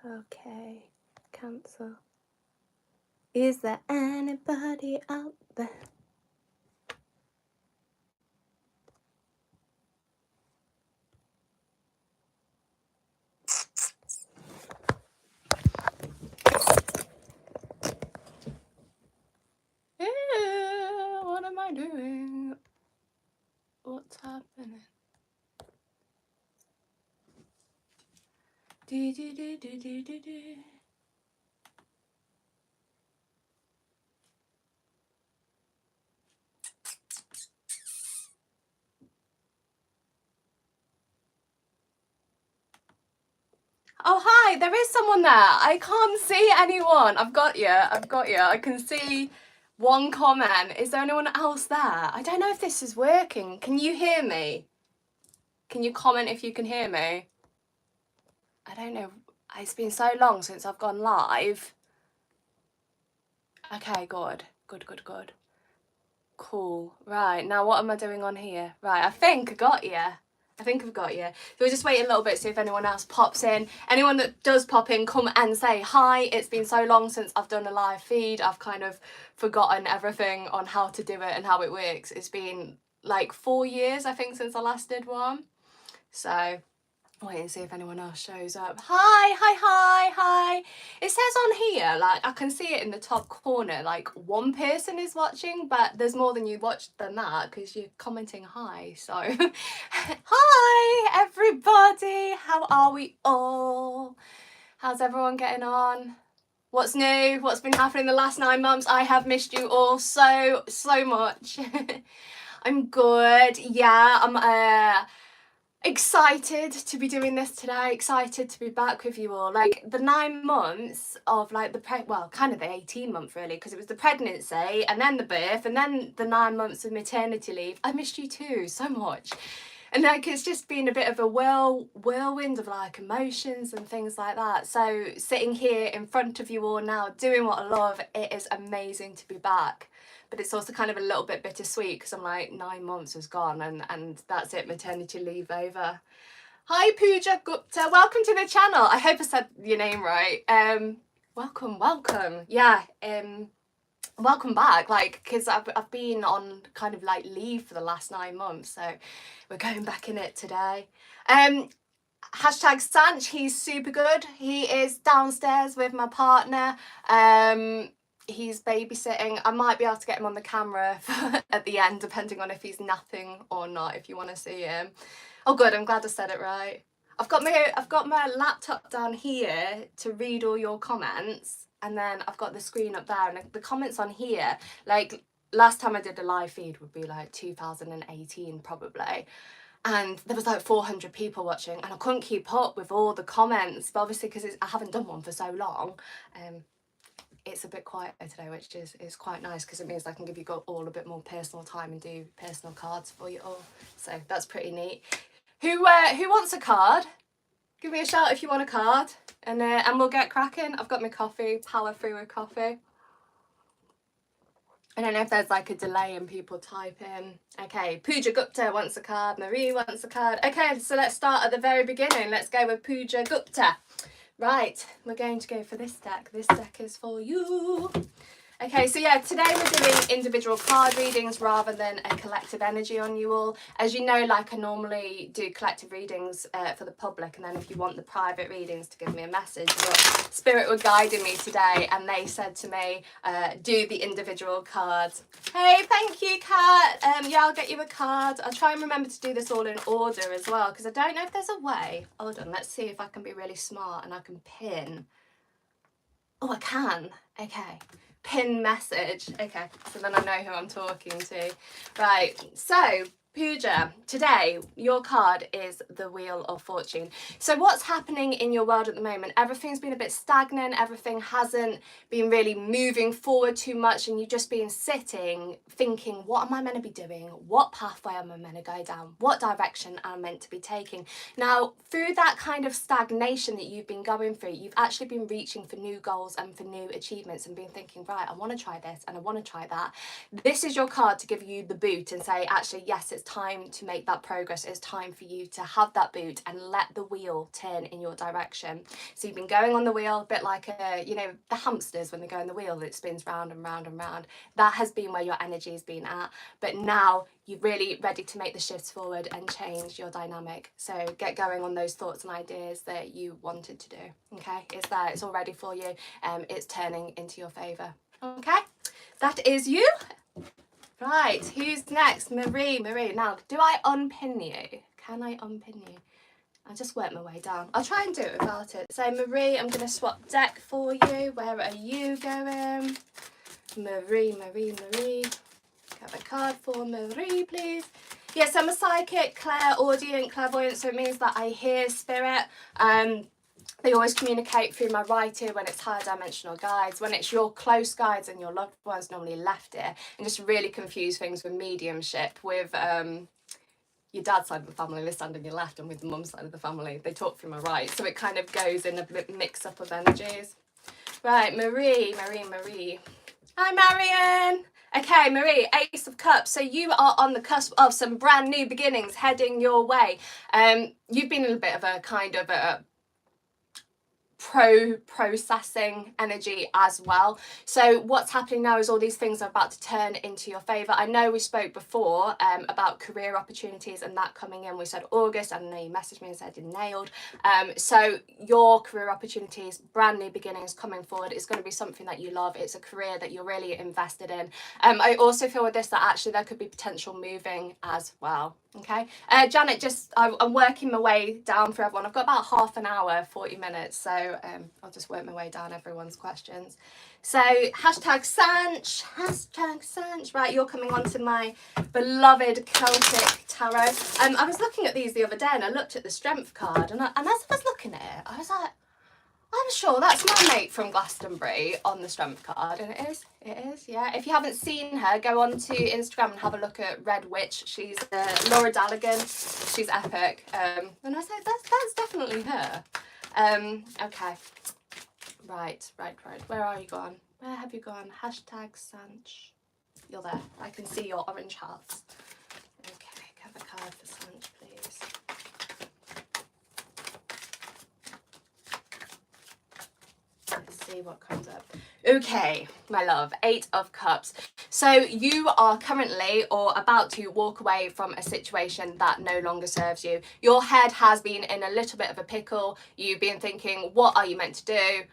Okay, Cancer. Is there anybody out there? Yeah, what am I doing? What's happening? Do, do, do, do, do, do, do. Oh, hi, there is someone there. I can't see anyone. I've got you. I can see one comment. Is there anyone else there? I don't know if this is working. Can you hear me? Can you comment if you can hear me? I don't know. It's been so long since I've gone live. Okay, good. Good. Cool. Right, now what am I doing on here? Right, I think I got you. I've got you. So we'll just wait a little bit, see if anyone else pops in. Anyone that does pop in, come and say hi. It's been so long since I've done a live feed. I've kind of forgotten everything on how to do it and how it works. It's been like 4 years, I think, since I last did one. So wait and see if anyone else shows up. Hi. It says on here, like, I can see it in the top corner, like one person is watching, but there's more than you watched than that because you're commenting hi. So hi everybody, how are we all? How's everyone getting on? What's new? What's been happening the last 9 months? I have missed you all so much. I'm good. Yeah, I'm excited to be doing this today, excited to be back with you all. Like the 9 months of like well, kind of the 18 month really, because it was the pregnancy and then the birth and then the 9 months of maternity leave. I missed you too so much. And like it's just been a bit of a whirlwind of like emotions and things like that. So sitting here in front of you all now doing what I love, it is amazing to be back. But it's also kind of a little bit bittersweet because I'm like 9 months has gone and that's it, maternity leave over. Hi Pooja Gupta, welcome to the channel. I hope I said your name right. Welcome. Yeah, welcome back. Like, because I've been on kind of like leave for the last 9 months, so we're going back in it today. Hashtag Sanch, he's super good. He is downstairs with my partner. He's babysitting. I might be able to get him on the camera at the end, depending on if he's napping or not, if you want to see him. Oh good, I'm glad I said it right. I've got my laptop down here to read all your comments, and then I've got the screen up there, and the comments on here, like last time I did a live feed would be like 2018 probably. And there was like 400 people watching, and I couldn't keep up with all the comments, but obviously because I haven't done one for so long, it's a bit quieter today, which is quite nice because it means I can give you all a bit more personal time and do personal cards for you all. So that's pretty neat. Who wants a card? Give me a shout if you want a card, and we'll get cracking. I've got my coffee, power through with coffee. I don't know if there's like a delay in people typing. Okay, Pooja Gupta wants a card, Marie wants a card. Okay, so let's start at the very beginning. Let's go with Pooja Gupta. Right, we're going to go for this deck. This deck is for you. Okay, so yeah, today we're doing individual card readings rather than a collective energy on you all. As you know, like I normally do collective readings for the public, and then if you want the private readings to give me a message, but Spirit were guiding me today and they said to me, do the individual cards. Hey, thank you, Kat. Yeah, I'll get you a card. I'll try and remember to do this all in order as well, because I don't know if there's a way. Hold on, let's see if I can be really smart and I can pin. Oh, I can. Okay. Pin message. Okay, so then I know who I'm talking to. Right, so Pooja, today your card is the Wheel of Fortune. So what's happening in your world at the moment? Everything's been a bit stagnant, everything hasn't been really moving forward too much, and you've just been sitting thinking, what am I meant to be doing? What pathway am I meant to go down? What direction am I meant to be taking? Now, through that kind of stagnation that you've been going through, you've actually been reaching for new goals and for new achievements and been thinking, right, I want to try this and I want to try that. This is your card to give you the boot and say, actually, yes, it's time to make that progress. It's time for you to have that boot and let the wheel turn in your direction. So you've been going on the wheel a bit like you know, the hamsters when they go in the wheel, it spins round and round and round. That has been where your energy has been at, but now you're really ready to make the shifts forward and change your dynamic. So get going on those thoughts and ideas that you wanted to do. Okay, it's there, it's all ready for you. It's turning into your favour. Okay, that is you. Right, who's next? Marie. Now, do I unpin you? Can I unpin you? I'll just work my way down. I'll try and do it without it. So Marie, I'm going to swap deck for you. Where are you going? Marie. Get a card for Marie, please. Yes, I'm a psychic, clairaudient, clairvoyant, so it means that I hear spirit. They always communicate through my right ear when it's higher dimensional guides. When it's your close guides and your loved ones, normally left ear. And just really confuse things with mediumship, with your dad's side of the family, they stand on your left, and with the mum's side of the family, they talk through my right. So it kind of goes in a bit mix-up of energies. Right, Marie. Hi, Marion. Okay, Marie, Ace of Cups. So you are on the cusp of some brand new beginnings heading your way. You've been in a bit of a kind of a processing energy as well. So what's happening now is all these things are about to turn into your favor. I know we spoke before about career opportunities and that coming in. We said August, and I know you messaged me and said you nailed. So your career opportunities, brand new beginnings coming forward, is going to be something that you love. It's a career that you're really invested in. I also feel with this that actually there could be potential moving as well. Okay, Janet, I'm working my way down for everyone. I've got about half an hour, 40 minutes, so I'll just work my way down everyone's questions. So hashtag Sanch, right, you're coming on to my beloved Celtic tarot. I was looking at these the other day and I looked at the strength card, and as I was looking at it, I was like, I'm sure that's my mate from Glastonbury on the strength card, and it is, yeah. If you haven't seen her, go on to Instagram and have a look at Red Witch. She's Laura Dallaghan. She's epic. And I was like, that's definitely her. Okay. Right. Where are you gone? Where have you gone? Hashtag Sanch. You're there. I can see your orange hearts. Okay, have a card for Sanch, please. Let's see what comes up. Okay, my love, 8 of Cups. So you are currently or about to walk away from a situation that no longer serves you. Your head has been in a little bit of a pickle. You've been thinking, what are you meant to do?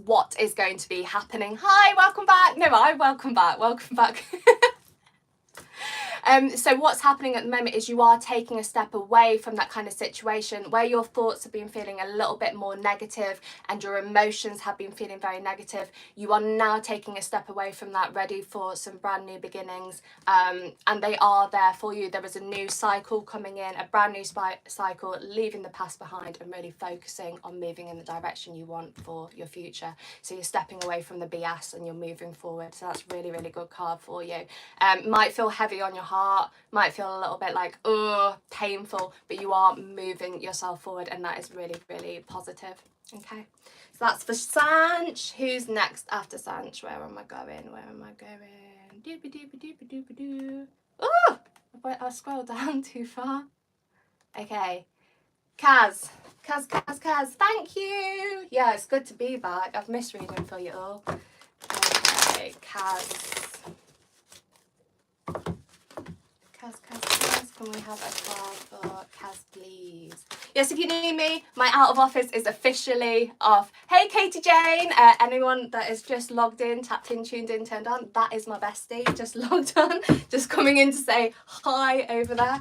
What is going to be happening? Hi, welcome back. No, welcome back. So what's happening at the moment is you are taking a step away from that kind of situation where your thoughts have been feeling a little bit more negative and your emotions have been feeling very negative. You are now taking a step away from that, ready for some brand new beginnings, and they are there for you. There is a new cycle coming in, a brand new cycle, leaving the past behind and really focusing on moving in the direction you want for your future. So you're stepping away from the BS and you're moving forward. So that's really, really good card for you. Might feel heavy on your heart, might feel a little bit like, oh, painful, but you are moving yourself forward, and that is really, really positive. Okay, so that's for Sanch. Who's next after Sanch? Where am I going? Doobie. Oh, I scrolled down too far. Okay, Kaz. Thank you. Yeah, it's good to be back. I've missed reading for you all. Okay, Kaz. Can we have a card for Kaz, please? Yes, if you need me, my out of office is officially off. Hey, Katie Jane. Anyone that is just logged in, tapped in, tuned in, turned on, that is my bestie. Just logged on, just coming in to say hi over there.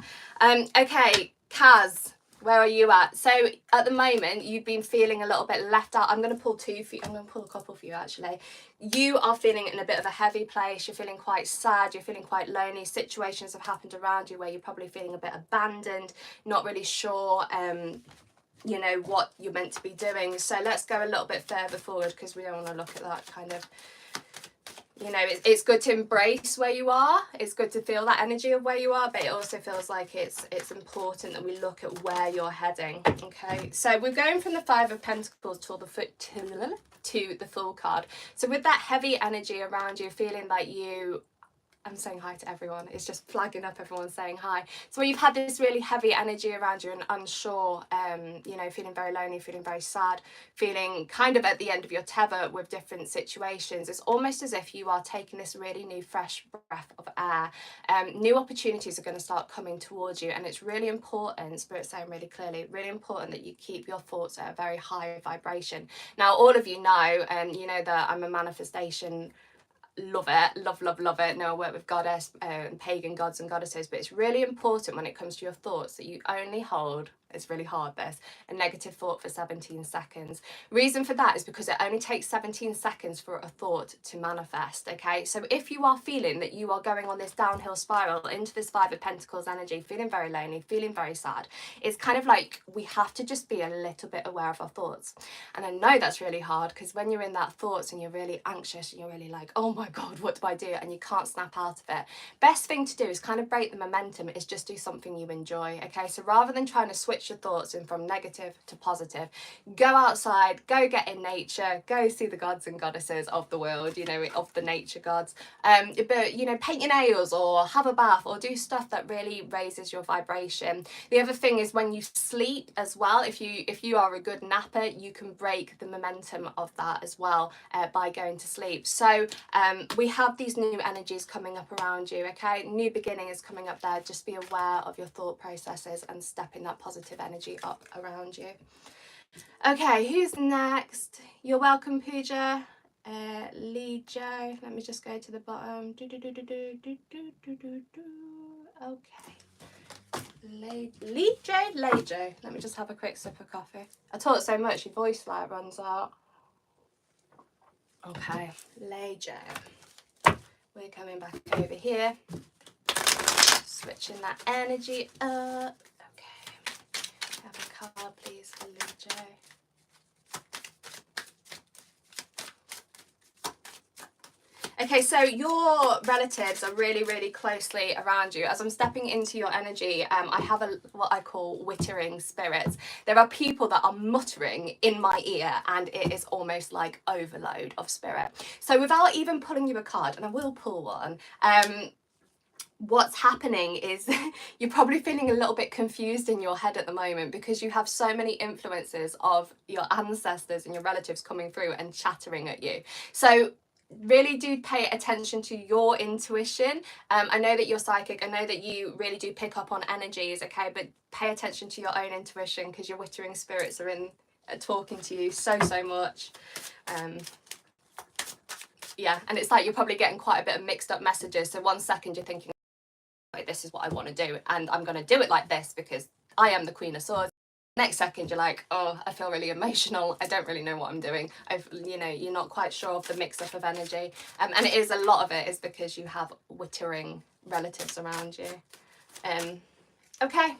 Okay, Kaz. Where are you at? So at the moment, you've been feeling a little bit left out. I'm going to pull two for you. I'm going to pull a couple for you, actually. You are feeling in a bit of a heavy place. You're feeling quite sad. You're feeling quite lonely. Situations have happened around you where you're probably feeling a bit abandoned, not really sure, you know, what you're meant to be doing. So let's go a little bit further forward because we don't want to look at that kind of... You know, it's good to embrace where you are. It's good to feel that energy of where you are, but it also feels like it's important that we look at where you're heading. Okay, so we're going from the 5 of Pentacles to the Fool card. So with that heavy energy around you, feeling like you I'm saying hi to everyone. It's just flagging up everyone saying hi. So when you've had this really heavy energy around you and unsure, you know, feeling very lonely, feeling very sad, feeling kind of at the end of your tether with different situations, it's almost as if you are taking this really new fresh breath of air. New opportunities are going to start coming towards you, and it's really important, Spirit's saying really clearly, really important that you keep your thoughts at a very high vibration. Now, all of you know, and you know that I'm a manifestation, love it, love it. No, I work with goddess and pagan gods and goddesses, but it's really important when it comes to your thoughts that you only hold, it's really hard this, a negative thought for 17 seconds. Reason for that is because it only takes 17 seconds for a thought to manifest, okay? So if you are feeling that you are going on this downhill spiral into this Five of Pentacles energy, feeling very lonely, feeling very sad, it's kind of like we have to just be a little bit aware of our thoughts. And I know that's really hard because when you're in that thoughts and you're really anxious and you're really like, oh my God, what do I do? And you can't snap out of it. Best thing to do is kind of break the momentum, is just do something you enjoy, okay? So rather than trying to switch your thoughts in from negative to positive, go outside, go get in nature, go see the gods and goddesses of the world, you know, of the nature gods. But, you know, paint your nails or have a bath or do stuff that really raises your vibration. The other thing is when you sleep as well, if you are a good napper, you can break the momentum of that as well by going to sleep. So we have these new energies coming up around you, okay? New beginning is coming up there. Just be aware of your thought processes and step in that positive energy up around you. Okay, who's next? You're welcome, Pooja. Lee Joe. Let me just go to the bottom. Okay. Lee Joe. Let me just have a quick sip of coffee. I talk so much, your voice like runs out. Okay, Lee Joe. We're coming back over here. Switching that energy up. Okay. Have a card, please, for Lee Joe. Okay, so your relatives are really, really closely around you. As I'm stepping into your energy, I have what I call wittering spirits. There are people that are muttering in my ear, and it is almost like overload of spirit. So without even pulling you a card, and I will pull one, what's happening is you're probably feeling a little bit confused in your head at the moment because you have so many influences of your ancestors and your relatives coming through and chattering at you. So really do pay attention to your intuition. I know that you're psychic, I know that you really do pick up on energies, okay, but pay attention to your own intuition because your wittering spirits are in talking to you so much. Yeah, and it's like you're probably getting quite a bit of mixed up messages. So 1 second you're thinking, like, this is what I want to do and I'm going to do it like this because I am the Queen of Swords. Next second you're like, oh, I feel really emotional, I don't really know what I'm doing. You're not quite sure of the mix up of energy, and it is, a lot of it is because you have wittering relatives around you. Okay,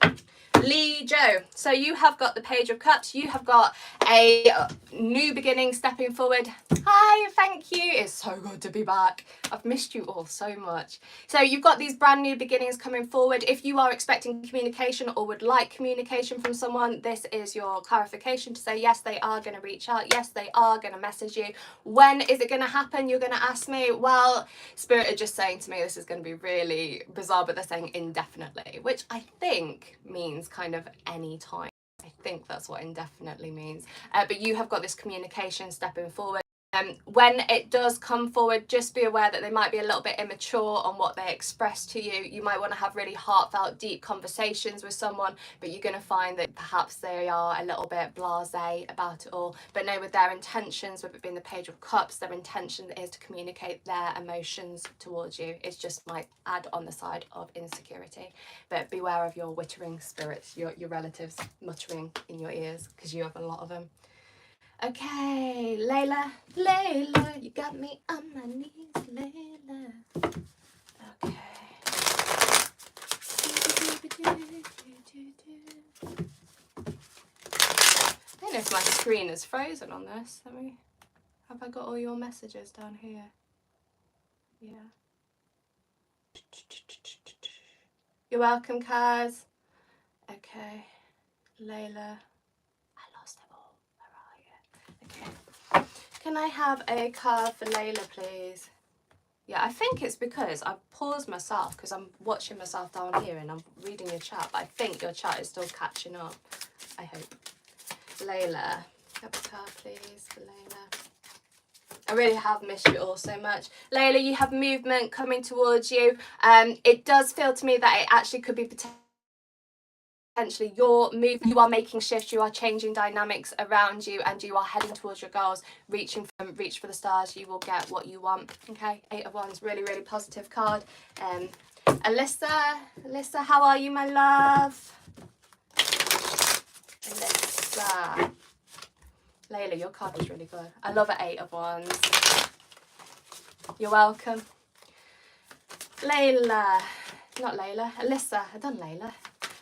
Lee Joe, so you have got the Page of Cups, you have got a new beginning stepping forward. Hi, thank you, it's so good to be back. I've missed you all so much. So you've got these brand new beginnings coming forward. If you are expecting communication or would like communication from someone, this is your clarification to say yes, they are going to reach out, yes, they are going to message you. When is it going to happen, you're going to ask me? Well, Spirit are just saying to me this is going to be really bizarre, but they're saying indefinitely, which I think means kind of any time. I think that's what indefinitely means. But you have got this communication stepping forward. When it does come forward, just be aware that they might be a little bit immature on what they express to you. You might want to have really heartfelt, deep conversations with someone, but you're going to find that perhaps they are a little bit blasé about it all. But no, with their intentions, with it being the Page of Cups, their intention is to communicate their emotions towards you. It just might add on the side of insecurity. But beware of your wittering spirits, your relatives muttering in your ears, because you have a lot of them. Okay, Layla, you got me on my knees, Layla. Okay. I don't know if my screen is frozen on this. Have I got all your messages down here? Yeah. You're welcome, Kaz. Okay, Layla. Okay. Can I have a card for Layla, please? Yeah, I think it's because I paused myself because I'm watching myself down here and I'm reading your chat, but I think your chat is still catching up. I hope. Layla. Have a card, please, for Layla. I really have missed you all so much. Layla, you have movement coming towards you. It does feel to me that it actually could be potentially your move. You are making shifts, you are changing dynamics around you, and you are heading towards your goals. Reach for the stars, you will get what you want. Okay, 8 of Wands, really, really positive card. Alyssa, how are you, my love? Alyssa. Layla, your card was really good. I love an 8 of Wands. You're welcome. Layla. Not Layla. Alyssa. I've done Layla.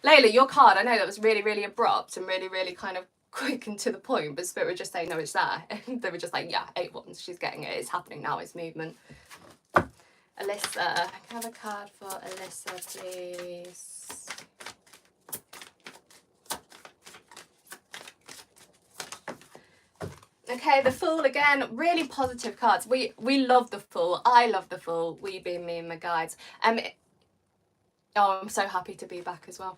Layla, your card, I know that was really, really abrupt and really, really kind of quick and to the point, but Spirit would just say, no, it's there. They were just like, yeah, 8 Wands. She's getting it. It's happening now. It's movement. Alyssa. Can I have a card for Alyssa, please? Okay, the Fool again, really positive cards. We love the Fool. I love the Fool. We being me and my guides. Oh, I'm so happy to be back as well.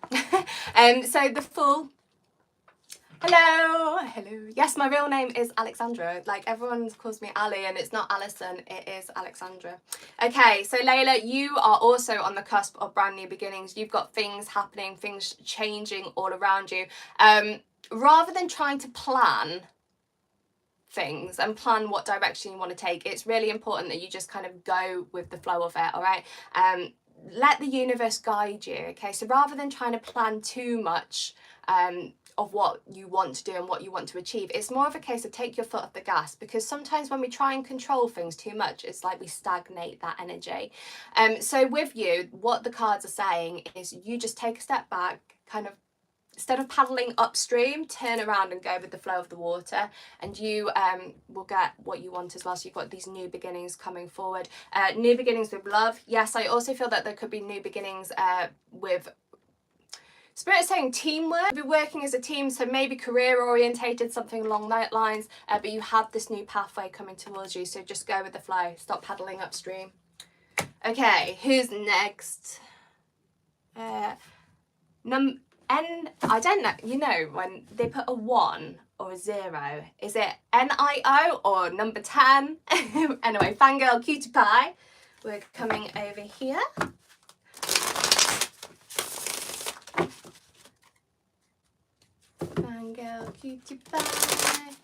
So the Fool. Hello. Yes, my real name is Alexandra. Like, everyone calls me Ali, and it's not Alison, it is Alexandra. Okay, so Layla, you are also on the cusp of brand new beginnings. You've got things happening, things changing all around you. Rather than trying to plan things and plan what direction you want to take, it's really important that you just kind of go with the flow of it. All right, let the universe guide you. Okay, so rather than trying to plan too much of what you want to do and what you want to achieve, it's more of a case of take your foot off the gas, because sometimes when we try and control things too much, it's like we stagnate that energy. So with you, what the cards are saying is you just take a step back, kind of, instead of paddling upstream, turn around and go with the flow of the water, and you will get what you want as well. So you've got these new beginnings coming forward. New beginnings with love. Yes, I also feel that there could be new beginnings with Spirit saying teamwork. Be working as a team, so maybe career orientated, something along that lines, but you have this new pathway coming towards you, so just go with the flow. Stop paddling upstream. Okay, who's next? I don't know, you know, when they put a 1 or a 0, is it NIO or number 10? Anyway, Fangirl Cutie Pie, we're coming over here. Fangirl Cutie Pie.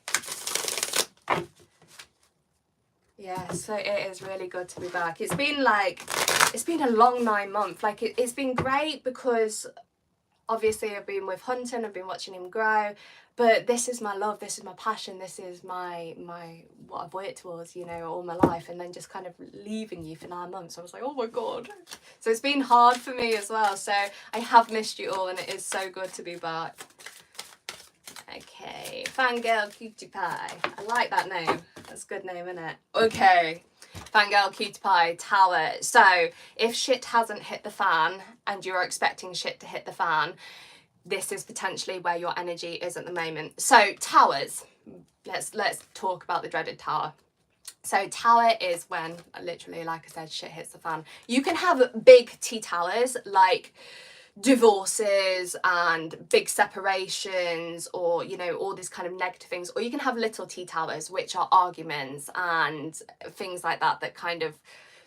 Yeah, so it is really good to be back. It's been a long 9 months. Like, it's been great because obviously I've been with Hunter, I've been watching him grow, but this is my love, this is my passion, this is my what I've worked towards, you know, all my life, and then just kind of leaving you for 9 months, I was like, oh my god. So it's been hard for me as well, so I have missed you all, and it is so good to be back. Okay, Fangirl Cutie Pie. I like that name. That's a good name, isn't it? Okay, Fangirl Cutie Pie, Tower. So if shit hasn't hit the fan and you're expecting shit to hit the fan, this is potentially where your energy is at the moment. So towers. Let's talk about the dreaded tower. So tower is when, literally, like I said, shit hits the fan. You can have big T towers like divorces and big separations, or, you know, all these kind of negative things, or you can have little T towers, which are arguments and things like that, that kind of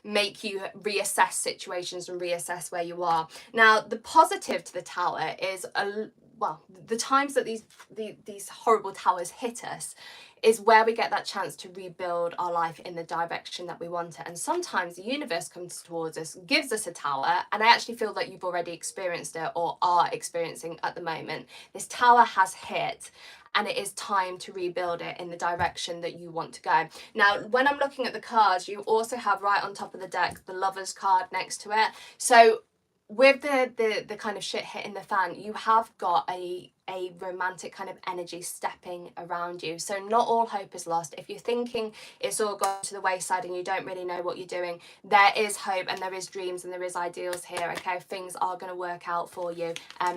make you reassess situations and reassess where you are. Now, the positive to the tower is well, the times that these horrible towers hit us is where we get that chance to rebuild our life in the direction that we want it. And sometimes the universe comes towards us, gives us a tower, and I actually feel that you've already experienced it or are experiencing at the moment. This tower has hit, and it is time to rebuild it in the direction that you want to go. Now, when I'm looking at the cards, you also have right on top of the deck the Lovers card next to it. So with the kind of shit hitting the fan, you have got a a romantic kind of energy stepping around you. So not all hope is lost. If you're thinking it's all gone to the wayside and you don't really know what you're doing, there is hope and there is dreams and there is ideals here, okay? Things are going to work out for you.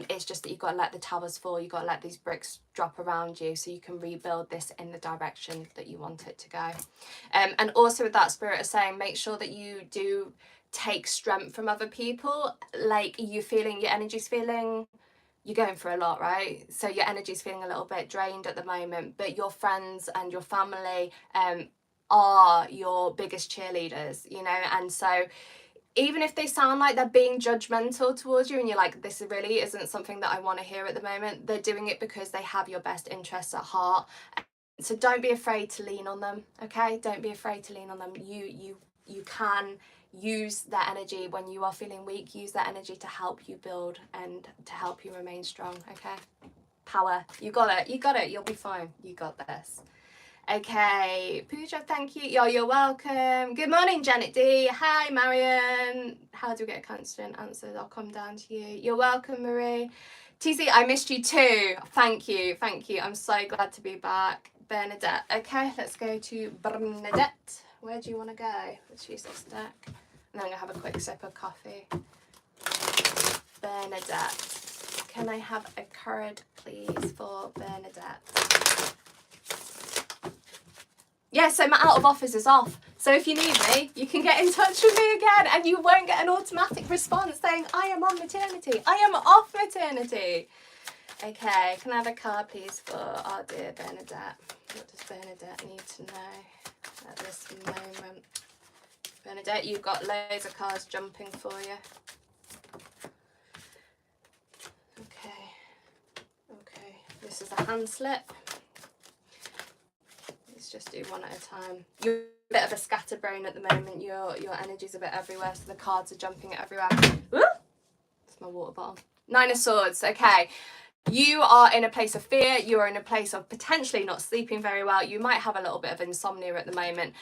It's just that you've got to let the towers fall. You've got to let these bricks drop around you so you can rebuild this in the direction that you want it to go. And also with that, Spirit is saying, make sure that you do take strength from other people. Like you feeling, your energy's feeling, you're going through a lot, right? So your energy's feeling a little bit drained at the moment, but your friends and your family are your biggest cheerleaders, you know? And so even if they sound like they're being judgmental towards you and you're like, this really isn't something that I want to hear at the moment, they're doing it because they have your best interests at heart. So don't be afraid to lean on them, okay? Don't be afraid to lean on them. You can use that energy when you are feeling weak. Use that energy to help you build and to help you remain strong, okay? Power. You got it. You got it. You'll be fine. You got this. Okay, Pooja, thank you. You're welcome. Good morning, Janet D. Hi, Marion. How do we get a constant answer? I'll come down to you. You're welcome, Marie. TC, I missed you too. Thank you. Thank you. I'm so glad to be back. Bernadette. Okay, let's go to Bernadette. Where do you want to go? Let's use this deck. And then I'm going to have a quick sip of coffee. Bernadette. Can I have a card, please, for Bernadette? Yeah, so my out of office is off. So if you need me, you can get in touch with me again and you won't get an automatic response saying, I am on maternity. I am off maternity. Okay, can I have a card, please, for our dear Bernadette? What does Bernadette need to know at this moment? Bernadette, you've got loads of cards jumping for you. Okay, this is a hand slip. Let's just do one at a time. You're a bit of a scatterbrain at the moment. Your energy's a bit everywhere, so the cards are jumping everywhere. Woo! That's my water bottle. 9 of Swords, okay. You are in a place of fear. You are in a place of potentially not sleeping very well. You might have a little bit of insomnia at the moment.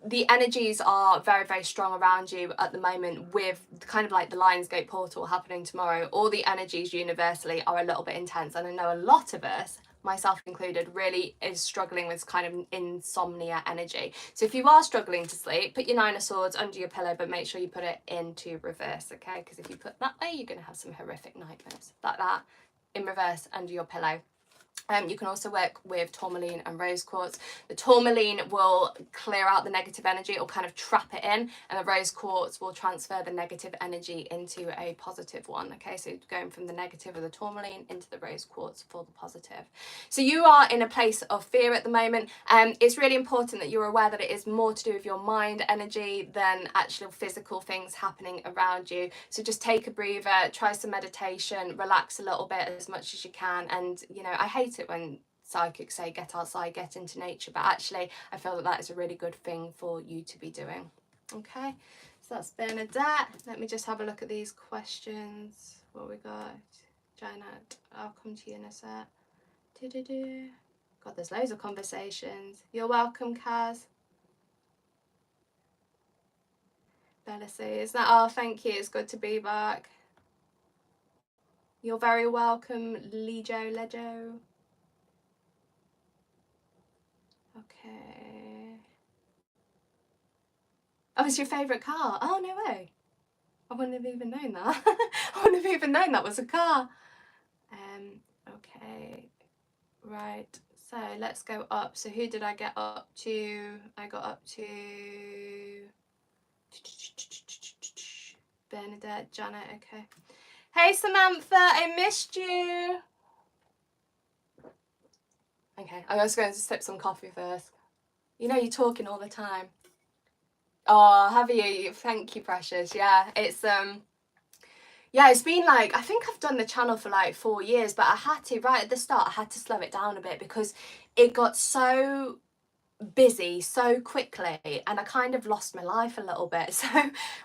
The energies are very, very strong around you at the moment with kind of like the Lionsgate portal happening tomorrow. All the energies universally are a little bit intense. And I know a lot of us, myself included, really is struggling with kind of insomnia energy. So if you are struggling to sleep, put your 9 of Swords under your pillow, but make sure you put it into reverse, okay? Because if you put that way, you're going to have some horrific nightmares. Like that, in reverse, under your pillow. You can also work with Tourmaline and Rose Quartz. The Tourmaline will clear out the negative energy, or kind of trap it in, and the Rose Quartz will transfer the negative energy into a positive one. Okay, so going from the negative of the Tourmaline into the Rose Quartz for the positive. So you are in a place of fear at the moment. It's really important that you're aware that it is more to do with your mind energy than actual physical things happening around you. So just take a breather, try some meditation, relax a little bit as much as you can. And you know, I hate it when psychics say get outside, get into nature, but actually I feel that that is a really good thing for you to be doing. Okay, so that's Bernadette. Let me just have a look at these questions. What we got? Janet, I'll come to you in a sec. God, there's loads of conversations. You're welcome, Kaz. Bella says that. Oh, thank you, it's good to be back. You're very welcome, Lejo. Okay. Oh, it's your favourite car? Oh, no way. I wouldn't have even known that. I wouldn't have even known that was a car. Okay. Right. So let's go up. So who did I get up to? I got up to Bernadette, Janet. Okay. Hey, Samantha, I missed you. Okay, I'm just going to sip some coffee first. You know, you're talking all the time. Oh, have you? Thank you, precious. Yeah, it's been like, I think I've done the channel for like 4 years, but I had to, right at the start, I had to slow it down a bit because it got so busy so quickly and I kind of lost my life a little bit. So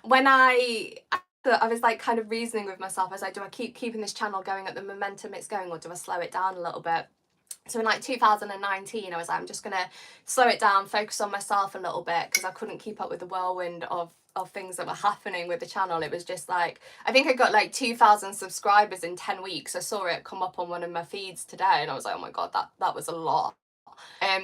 when I was like kind of reasoning with myself, I was like, do I keep keeping this channel going at the momentum it's going, or do I slow it down a little bit? So in like 2019, I was like, I'm just gonna slow it down, focus on myself a little bit, because I couldn't keep up with the whirlwind of things that were happening with the channel. It was just like, I think I got like 2,000 subscribers in 10 weeks. I saw it come up on one of my feeds today and I was like, oh my God, that was a lot.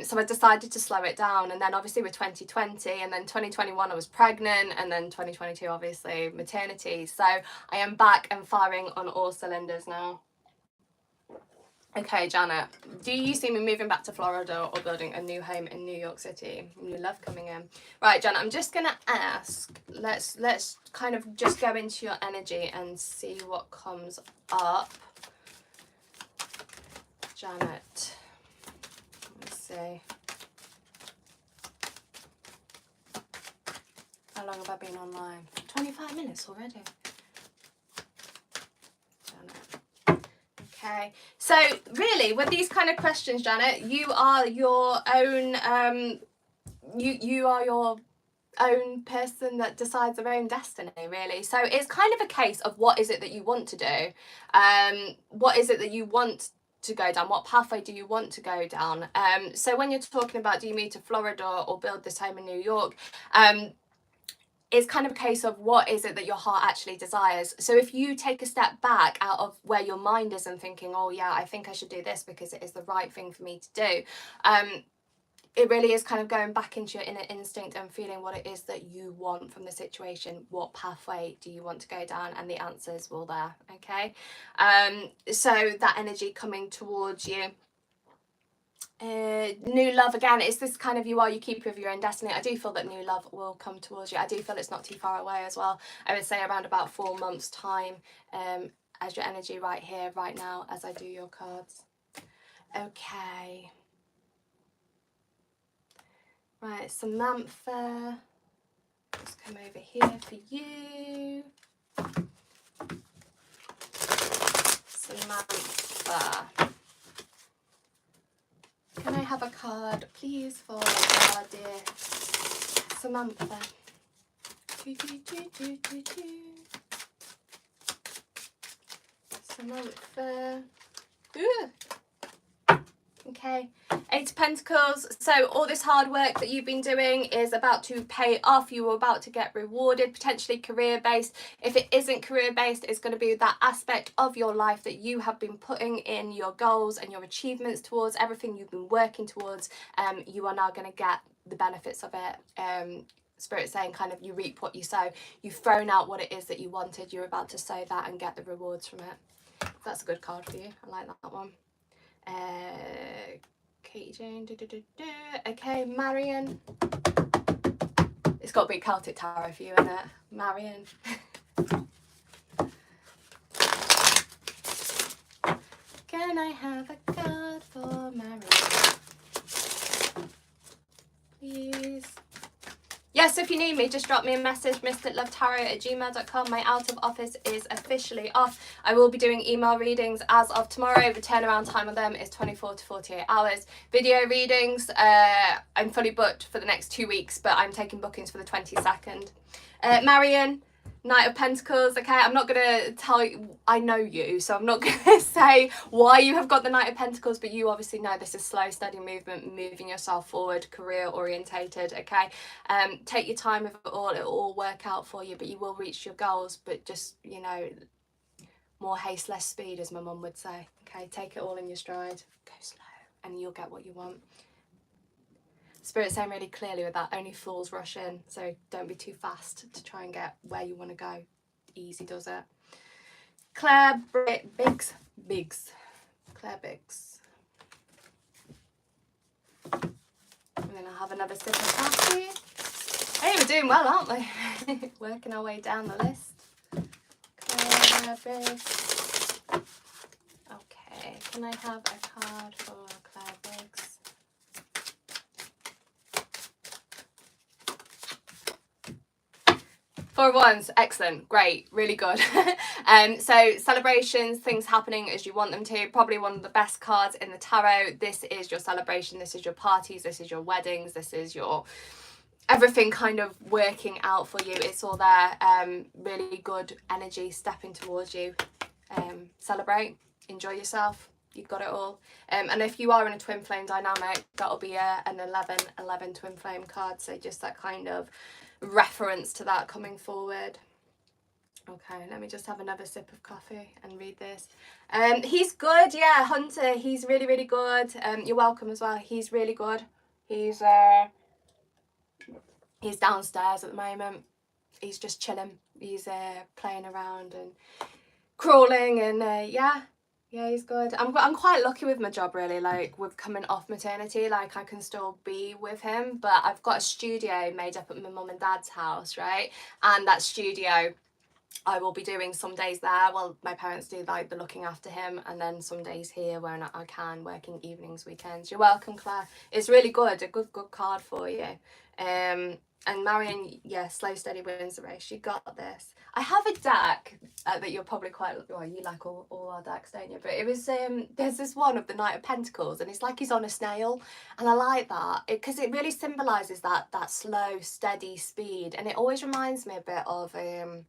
So I decided to slow it down, and then obviously with 2020 and then 2021 I was pregnant, and then 2022 obviously maternity. So I am back and firing on all cylinders now. Okay, Janet, do you see me moving back to Florida or building a new home in New York City? New love coming in. Right, Janet, I'm just going to ask, let's kind of just go into your energy and see what comes up. Janet, let's see. How long have I been online? 25 minutes already. Okay, so really with these kind of questions, Janet, you are your own you are your own person that decides their own destiny, really. So it's kind of a case of what is it that you want to do, what is it that you want to go down, what pathway do you want to go down. So when you're talking about do you move to Florida or build this home in New York, it's kind of a case of what is it that your heart actually desires. So if you take a step back out of where your mind is and thinking, oh yeah, I think I should do this because it is the right thing for me to do, it really is kind of going back into your inner instinct and feeling what it is that you want from the situation. What pathway do you want to go down? And the answers will there, okay? So that energy coming towards you. New love, again, it's this kind of you are, you keep of your own destiny. I do feel that new love will come towards you. I do feel it's not too far away as well. I would say around about 4 months time, as your energy right here, right now, as I do your cards. Okay. Right, Samantha, let's come over here for you. Samantha. Can I have a card, please, for our dear Samantha? Samantha. Ooh. Okay, 8 of Pentacles. So all this hard work that you've been doing is about to pay off. You are about to get rewarded, potentially career-based. If it isn't career-based, it's going to be that aspect of your life that you have been putting in your goals and your achievements towards, everything you've been working towards. You are now going to get the benefits of it. Spirit saying kind of you reap what you sow. You've thrown out what it is that you wanted. You're about to sow that and get the rewards from it. That's a good card for you. I like that one. Katie Jane, okay, Marion. It's got to be Celtic Tarot for you, isn't it? Marion. Can I have a card for Marion? Please. Yes, if you need me, just drop me a message, mysticlovetarot@gmail.com. My out of office is officially off. I will be doing email readings as of tomorrow. The turnaround time on them is 24 to 48 hours. Video readings, I'm fully booked for the next 2 weeks, but I'm taking bookings for the 22nd. Marion, Knight of Pentacles, okay, I'm not going to tell you, I know you, so I'm not going to say why you have got the Knight of Pentacles, but you obviously know this is slow, steady movement, moving yourself forward, career orientated, okay? Take your time with it all will work out for you, but you will reach your goals, but just, you know, more haste, less speed, as my mum would say, okay? Take it all in your stride, go slow, and you'll get what you want. Spirit's saying really clearly with that, only fools rush in, so don't be too fast to try and get where you want to go. Easy does it. Claire Biggs. Claire Biggs. And then I'll have another sip of coffee. Hey, we're doing well, aren't we? Working our way down the list. Claire Biggs. Okay, can I have a card for Claire Biggs? Four of Wands, excellent, great, really good. So celebrations, things happening as you want them to, probably one of the best cards in the tarot. This is your celebration, this is your parties, this is your weddings, this is your everything kind of working out for you. It's all there, really good energy stepping towards you. Celebrate, enjoy yourself, You've got it all. And if you are in a twin flame dynamic, that'll be an 11 twin flame card. So just that kind of reference to that coming forward. Okay, let me just have another sip of coffee and read this. He's good, yeah, Hunter. He's really, really good. You're welcome as well. He's really good. He's downstairs at the moment. He's just chilling. He's playing around and crawling, and yeah, he's good. I'm quite lucky with my job, really. Like, with coming off maternity, like, I can still be with him, but I've got a studio made up at my mum and dad's house, right? And that studio, I will be doing some days there. Well, my parents do like the looking after him, and then some days here where I can, working evenings, weekends. You're welcome, Claire. It's really good, a good card for you. And Marion, yeah, slow steady wins the race. You got this. I have a deck that you're probably quite, well, you like all our decks, don't you? But it was there's this one of the Knight of Pentacles, and it's like he's on a snail, and I like that because it really symbolises that slow, steady speed, and it always reminds me a bit of remember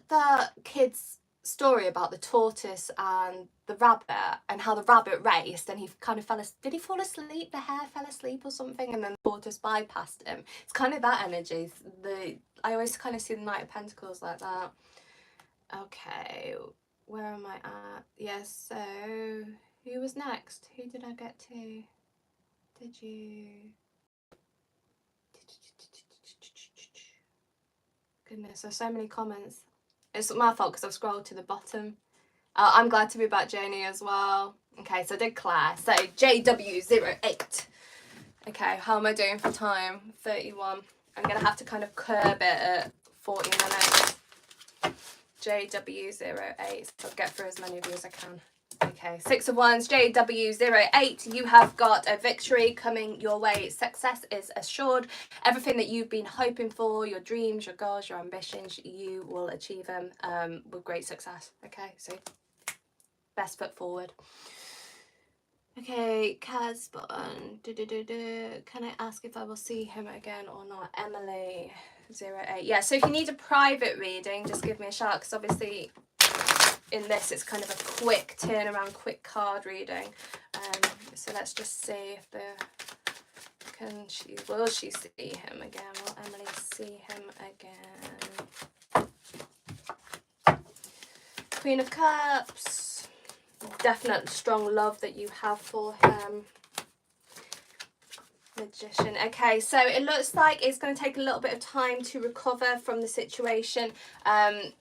that kid's story about the tortoise and the rabbit, and how the rabbit raced and he kind of did he fall asleep? The hare fell asleep or something, and then the tortoise bypassed him. It's kind of that energy. I always kind of see the Knight of Pentacles like that. Okay, where am I at? Yes, so who was next? Who did I get to? Did you? Goodness, there's so many comments. It's my fault because I've scrolled to the bottom. I'm glad to be back, Janie, as well. Okay, so I did Claire. So JW08. Okay, how am I doing for time? 31. I'm going to have to kind of curb it at 40 minutes. JW08. So I'll get through as many of you as I can. Okay, 6 of Wands, JW08, you have got a victory coming your way. Success is assured. Everything that you've been hoping for, your dreams, your goals, your ambitions, you will achieve them with great success. Okay, so best foot forward. Okay, Kaz button. Can I ask if I will see him again or not? Emily 08. Yeah, so if you need a private reading, just give me a shout, because obviously in this it's kind of a quick turnaround, quick card reading. So let's just see if will she see him again? Will Emily see him again? Queen of Cups. Definite strong love that you have for him. Magician. Okay, so it looks like it's going to take a little bit of time to recover from the situation.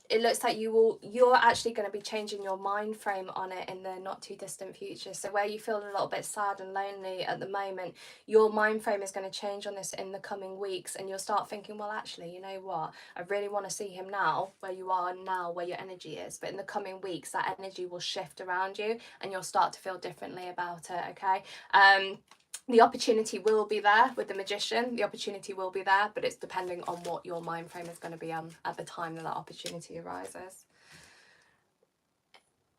It looks like you're actually going to be changing your mind frame on it in the not too distant future. So where you feel a little bit sad and lonely at the moment, your mind frame is going to change on this in the coming weeks, and you'll start thinking, well, actually, you know what, I really want to see him now, where you are now, where your energy is. But in the coming weeks, that energy will shift around you and you'll start to feel differently about it. Okay, the opportunity will be there with the Magician. The opportunity will be there, but it's depending on what your mind frame is going to be on at the time that opportunity arises.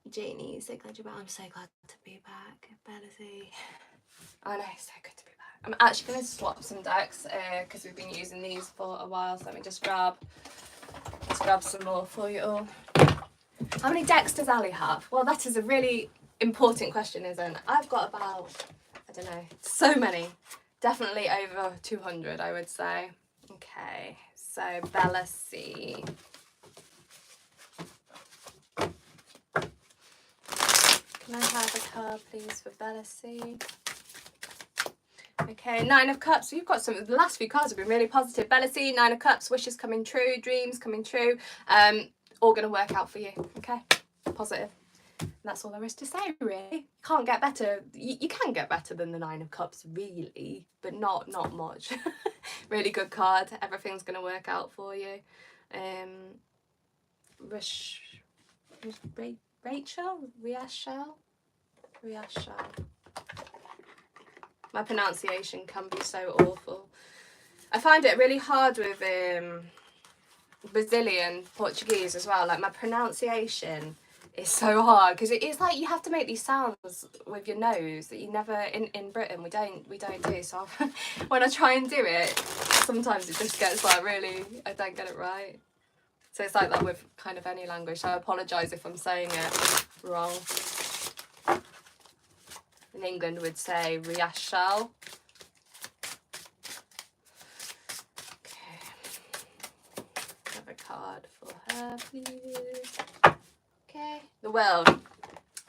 Janie, so glad you're back. I'm so glad to be back. Bellzy. I know, so good to be back. I'm actually going to swap some decks because we've been using these for a while. So let me just grab some more for you all. How many decks does Ali have? Well, that is a really important question, isn't it? I've got about, I don't know, so many. Definitely over 200, I would say. Okay, so Bella C. Can I have a card, please, for Bella C? Okay, 9 of Cups. We've got the last few cards have been really positive. Bella C, 9 of Cups, wishes coming true, dreams coming true. All going to work out for you, okay? Positive. And that's all there is to say, really. Can't get better. You can get better than the 9 of Cups, really, but not much. Really good card. Everything's going to work out for you. Rachel. My pronunciation can be so awful. I find it really hard with Brazilian Portuguese as well. Like, my pronunciation is so hard because it's like you have to make these sounds with your nose that you never in Britain we don't do. So when I try and do it, sometimes it just gets like really, I don't get it right. So it's like that with kind of any language. So I apologise if I'm saying it wrong. in England would say riachal. Have a card for her, please. Okay, the world.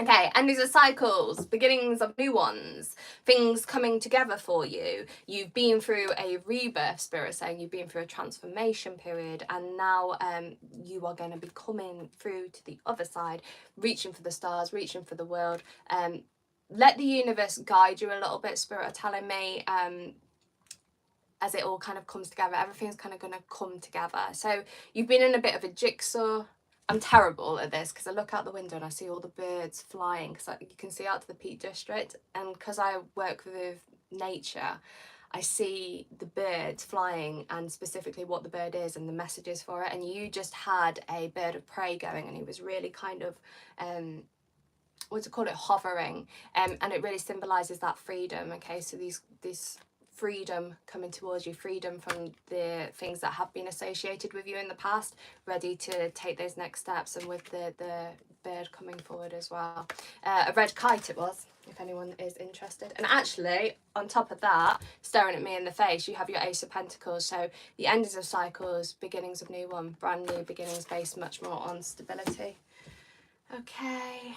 Okay, and these are cycles, beginnings of new ones, things coming together for you. You've been through a rebirth, Spirit saying you've been through a transformation period, and now you are going to be coming through to the other side, reaching for the stars, reaching for the world. Let the universe guide you a little bit, Spirit are telling me, as it all kind of comes together. Everything's kind of going to come together. So you've been in a bit of a jigsaw. I'm terrible at this because I look out the window and I see all the birds flying, because you can see out to the Peak District, and because I work with nature, I see the birds flying and specifically what the bird is and the messages for it. And you just had a bird of prey going, and he was really kind of what do you call it, hovering, and it really symbolizes that freedom. Okay, so these freedom coming towards you, freedom from the things that have been associated with you in the past, ready to take those next steps, and with the bird coming forward as well. A red kite it was, if anyone is interested. And actually, on top of that, staring at me in the face, you have your Ace of Pentacles. So the endings of cycles, beginnings of new one, brand new beginnings based much more on stability. Okay.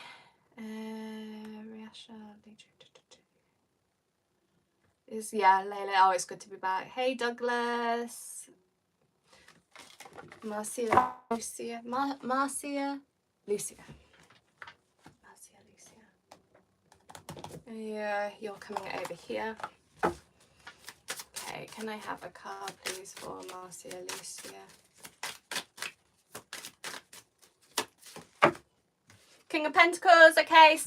Yeah, Layla, oh, it's good to be back. Hey, Douglas. Marcia, Lucia. Yeah, you're coming over here. Okay, can I have a card, please, for Marcia, Lucia? King of Pentacles. Okay,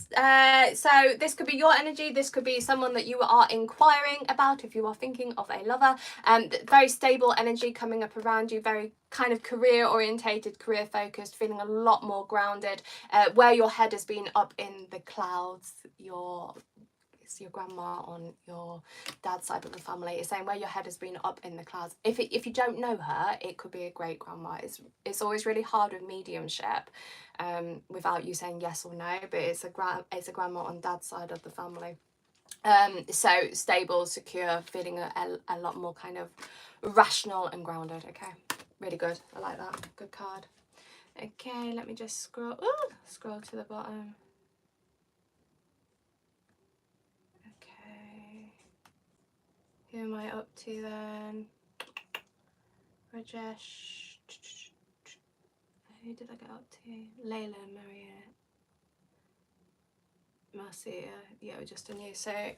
so this could be your energy, this could be someone that you are inquiring about if you are thinking of a lover. Very stable energy coming up around you, very kind of career orientated, career focused, feeling a lot more grounded, where your head has been up in the clouds. Your grandma on your dad's side of the family is saying where your head has been up in the clouds. If you don't know her, it could be a great grandma. It's always really hard with mediumship, without you saying yes or no, but it's a grandma on dad's side of the family. So stable, secure, feeling a lot more kind of rational and grounded. Okay, really good. I like that. Good card. Okay, let me just scroll to the bottom. Who am I up to then? Rajesh. Who did I get up to? Layla, Marion, Marcia. Yeah, just a new. So,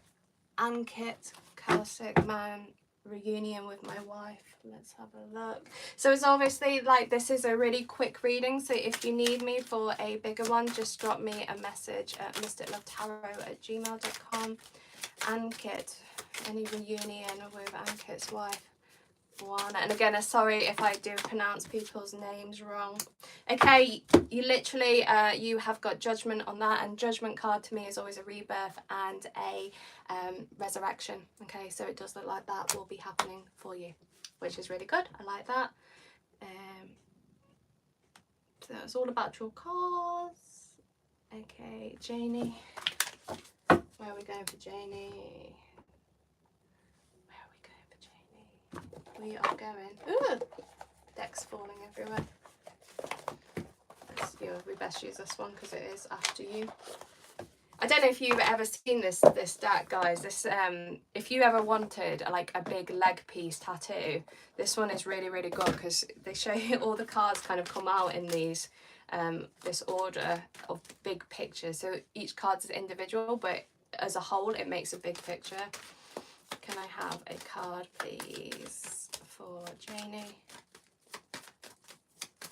Ankit, Classic Man, reunion with my wife. Let's have a look. So it's obviously like this is a really quick reading. So if you need me for a bigger one, just drop me a message at mysticlovetarot@gmail.com. Ankit. Any reunion with Ankit's wife, Juana. And again, sorry if I do pronounce people's names wrong. Okay, you literally, you have got judgment on that, and judgment card to me is always a rebirth and a resurrection. Okay, so it does look like that will be happening for you, which is really good. I like that. So it's all about your cards. Okay, Janie. Where are we going for Janie? We are going. Ooh, deck's falling everywhere. We best use this one because it is after you. I don't know if you've ever seen this deck, guys. This if you ever wanted like a big leg piece tattoo, this one is really, really good because they show you all the cards kind of come out in these this order of big pictures. So each card is individual, but as a whole, it makes a big picture. Can I have a card, please, for Janie?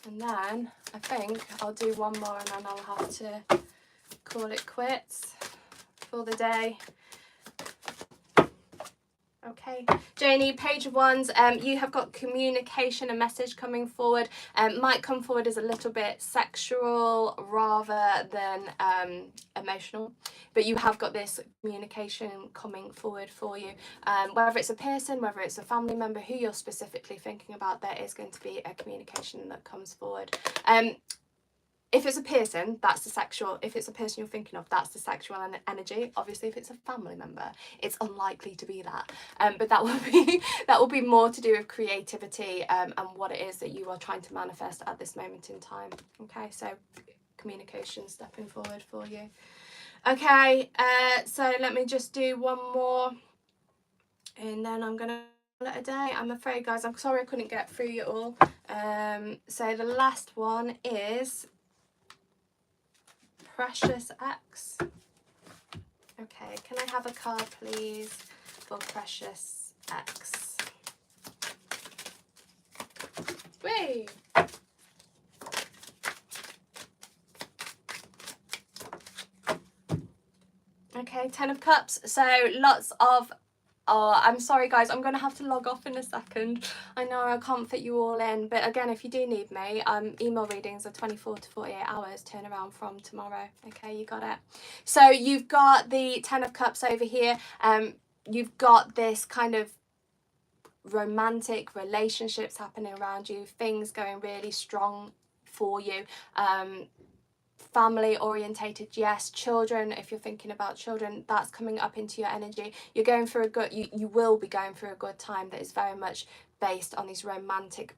And then I think I'll do one more and then I'll have to call it quits for the day. Okay, Janie, Page of Wands, you have got communication, a message coming forward. Might come forward as a little bit sexual rather than emotional, but you have got this communication coming forward for you. Whether it's a person, whether it's a family member who you're specifically thinking about, there is going to be a communication that comes forward. if it's a person, that's the sexual. If it's a person you're thinking of, that's the sexual energy. Obviously, if it's a family member, it's unlikely to be that. But that will be more to do with creativity and what it is that you are trying to manifest at this moment in time. Okay, so communication stepping forward for you. Okay, so let me just do one more, and then I'm gonna call it a day. I'm afraid, guys, I'm sorry I couldn't get through you all. So the last one is Precious X. Okay, can I have a card, please, for Precious X? Wait. Okay, 10 of Cups. So lots of... Oh, I'm sorry, guys. I'm going to have to log off in a second. I know I can't fit you all in. But again, if you do need me, email readings are 24 to 48 hours turnaround from tomorrow. Okay, you got it. So you've got the 10 of Cups over here. You've got this kind of romantic relationships happening around you. Things going really strong for you. Family orientated, yes. Children, if you're thinking about children, that's coming up into your energy. You're going through a good, you will be going through a good time that is very much based on these romantic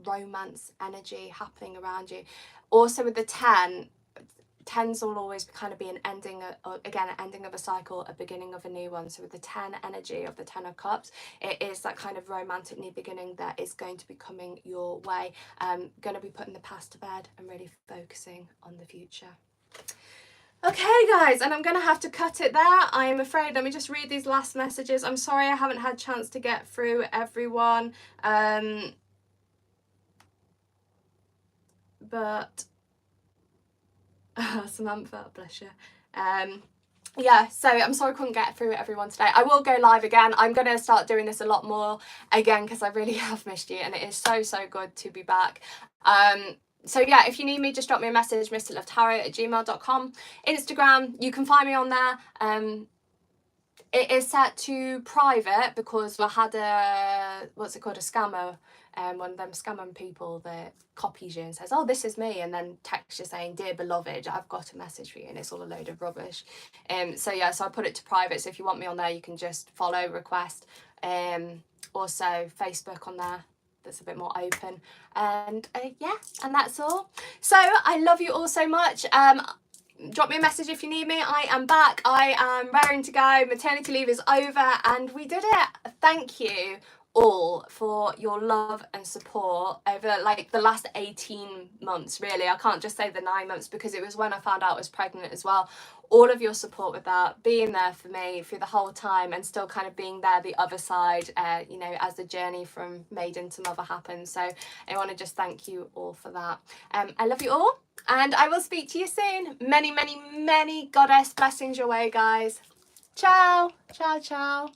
romance energy happening around you. Also with the 10s will always kind of be an ending, again, an ending of a cycle, a beginning of a new one. So with the 10 energy of the 10 of Cups, it is that kind of romantic new beginning that is going to be coming your way. Going to be putting the past to bed and really focusing on the future. Okay, guys, and I'm going to have to cut it there. I am afraid. Let me just read these last messages. I'm sorry I haven't had a chance to get through everyone. But... Samantha, bless you. Yeah, so I'm sorry I couldn't get through everyone today. I will go live again. I'm going to start doing this a lot more again because I really have missed you and it is so good to be back. So yeah, if you need me, just drop me a message, mysticlovetarot@gmail.com. Instagram, you can find me on there. It is set to private because I had a, what's it called, a scammer, one of them scamming people that copies you and says, oh, this is me, and then texts you saying, dear beloved, I've got a message for you, and it's all a load of rubbish. So yeah, so I put it to private, so if you want me on there, you can just follow, request. Also Facebook on there, that's a bit more open. And yeah, and that's all. So I love you all so much. Drop me a message if you need me. I am back. I am raring to go. Maternity leave is over and we did it. Thank you all for your love and support over like the last 18 months, really. I can't just say the 9 months because it was when I found out I was pregnant as well. All of your support with that, being there for me through the whole time and still kind of being there the other side, you know, as the journey from maiden to mother happens. So I want to just thank you all for that. I love you all and I will speak to you soon. Many, many, many goddess blessings your way, guys. Ciao, ciao, ciao.